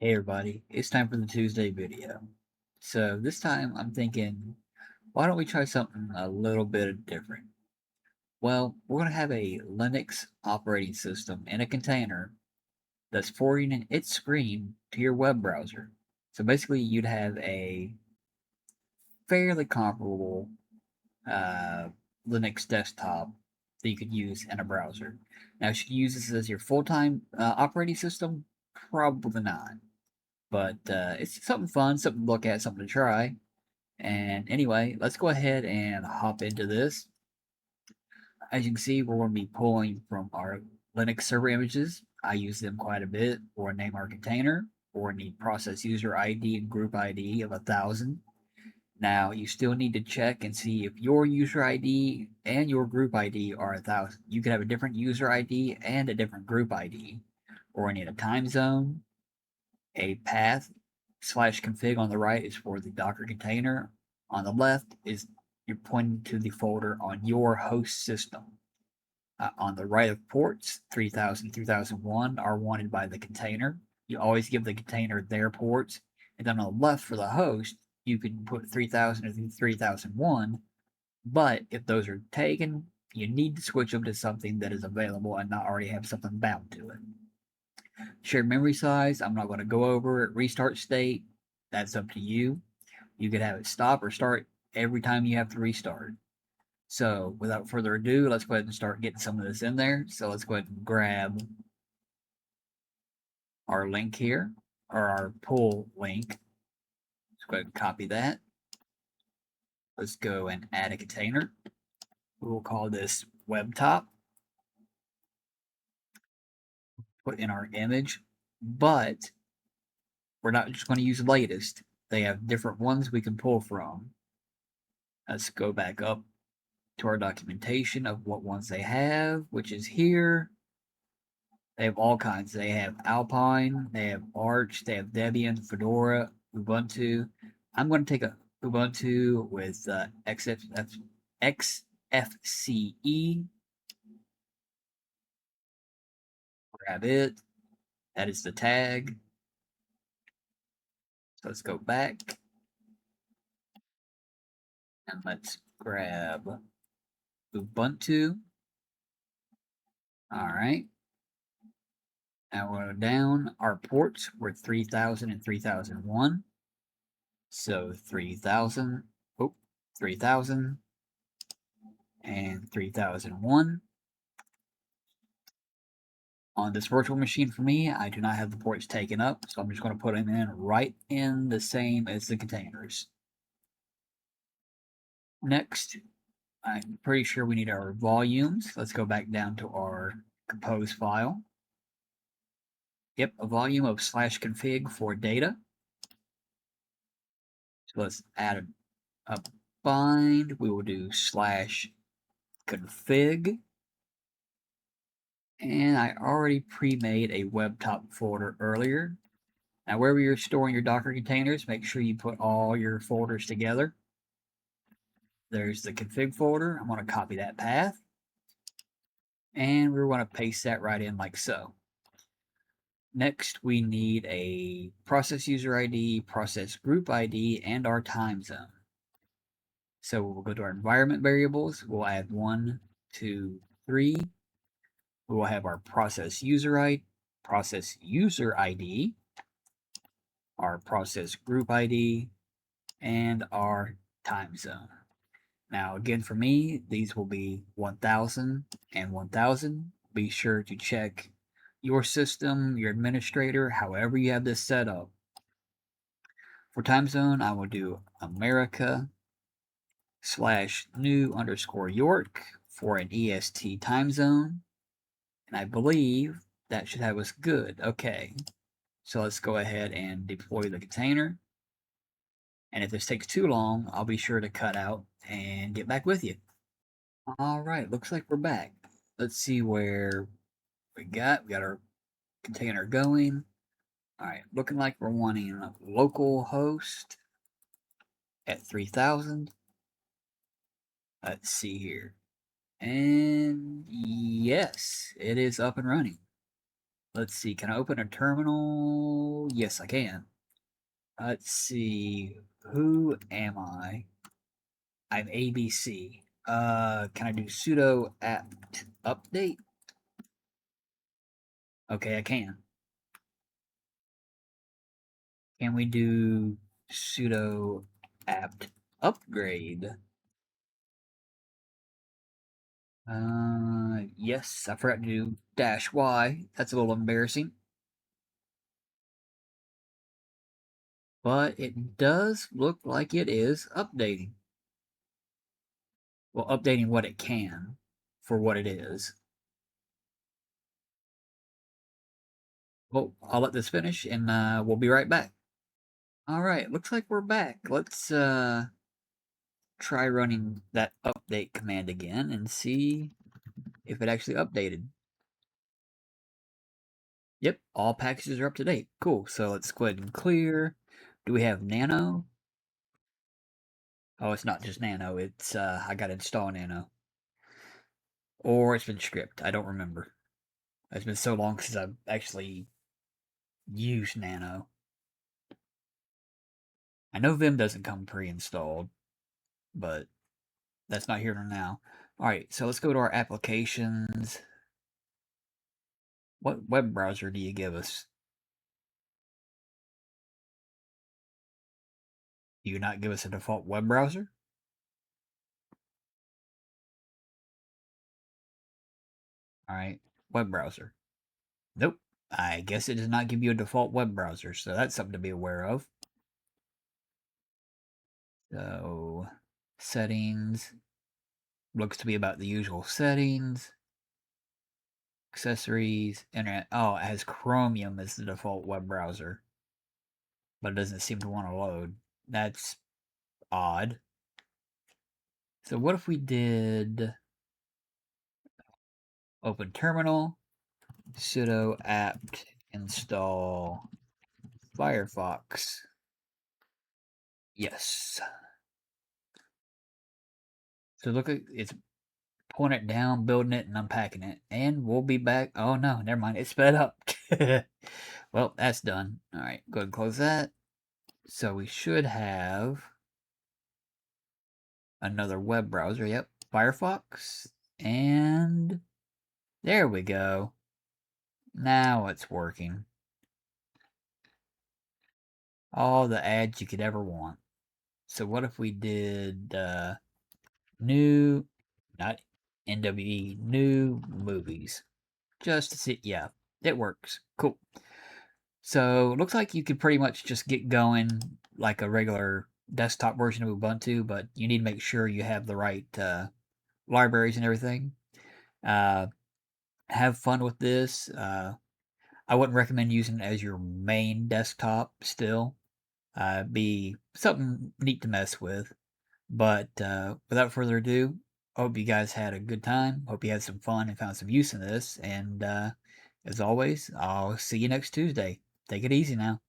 Hey everybody, it's time for the Tuesday video. So this time I'm thinking, why don't we try something a little bit different? Well, we're going to have a Linux operating system in a container that's forwarding its screen to your web browser. So basically you'd have a fairly comparable uh, Linux desktop that you could use in a browser. Now, should you use this as your full-time operating system? Probably not. But it's something fun, something to look at, something to try. And anyway, let's go ahead and hop into this. As you can see, we're going to be pulling from our Linux server images. I use them quite a bit for name our container, or need process user ID and group ID of 1,000. Now, you still need to check and see if your user ID and your group ID are 1,000. You could have a different user ID and a different group ID, or I need a time zone, a path slash config on the right is for the Docker container. On the left is you're pointing to the folder on your host system. On the right of ports, 3000, 3001 are wanted by the container. You always give the container their ports. And then on the left for the host, you can put 3000 and 3001. But if those are taken, you need to switch them to something that is available and not already have something bound to it. Shared memory size, I'm not going to go over it. Restart state, that's up to you. You could have it stop or start every time you have to restart. So without further ado, let's go ahead and start getting some of this in there. So let's go ahead and grab our link here, or our pull link. Let's go ahead and copy that. Let's go and add a container. We will call this Webtop. Put in our image, but we're not just going to use the latest. They have different ones we can pull from. Let's go back up to our documentation of what ones they have, which is here. They have all kinds. They have Alpine, they have Arch, they have Debian, Fedora, Ubuntu. I'm going to take a Ubuntu with XFCE. Grab it. That is the tag. So let's go back and let's grab Ubuntu. All right. Now we'll go down. Our ports were 3000 and 3001. So 3000, 3000 and 3001. On this virtual machine for me, I do not have the ports taken up, so I'm just going to put them in right in the same as the containers. Next, I'm pretty sure we need our volumes. Let's go back down to our compose file. Yep, a volume of /config for data. So let's add a bind. We will do /config. And I already pre-made a Webtop folder earlier. Now, wherever you're storing your Docker containers, make sure you put all your folders together. There's the config folder. I'm going to copy that path. And we're going to paste that right in like so. Next, we need a process user ID, process group ID, and our time zone. So we'll go to our environment variables. We'll add 1, 2, 3. We will have our process user ID, our process group ID, and our time zone. Now, again, for me, these will be 1000 and 1000. Be sure to check your system, your administrator, however you have this set up. For time zone, I will do America /new_York for an EST time zone. And I believe that should have us good. Okay. So let's go ahead and deploy the container. And if this takes too long, I'll be sure to cut out and get back with you. All right, looks like we're back. Let's see where we got our container going. All right, looking like we're wanting a local host at 3000. Let's see here. And yes, it is up and running. Let's see, can I open a terminal? Yes, I can. Let's see, who am I? I'm ABC. Can I do sudo apt update? Okay, I can. Can we do sudo apt upgrade? Yes, I forgot to do -y. That's a little embarrassing. But it does look like it is updating. Well, updating what it can for what it is. Well, I'll let this finish and we'll be right back. All right, looks like we're back. Let's try running that update command again and see if it actually updated. Yep, all packages are up to date. Cool. So let's go ahead and clear. Do we have Nano? Oh, it's not just Nano. It's I got to install Nano, or it's been stripped. I don't remember. It's been so long since I've actually used Nano. I know Vim doesn't come pre-installed, but that's not here now. All right, so let's go to our applications. What web browser do you give us? Do you not give us a default web browser? All right, web browser. Nope. I guess it does not give you a default web browser, so that's something to be aware of. So, settings. Looks to be about the usual settings. Accessories, internet. Oh, it has Chromium as the default web browser, but it doesn't seem to want to load. That's odd. So, what if we did open terminal, sudo apt install Firefox? Yes. So, look at it's pulling it down, building it, and unpacking it. And we'll be back. Oh, no, never mind. It sped up. Well, that's done. All right, go ahead and close that. So we should have another web browser. Yep, Firefox. And there we go. Now it's working. All the ads you could ever want. So what if we did new, not NWE, new movies? Just to see, yeah, it works. Cool. So it looks like you could pretty much just get going like a regular desktop version of Ubuntu, but you need to make sure you have the right libraries and everything. Uh, have fun with this. I wouldn't recommend using it as your main desktop still. Be something neat to mess with. But without further ado, I hope you guys had a good time. Hope you had some fun and found some use in this. And as always, I'll see you next Tuesday. Take it easy now.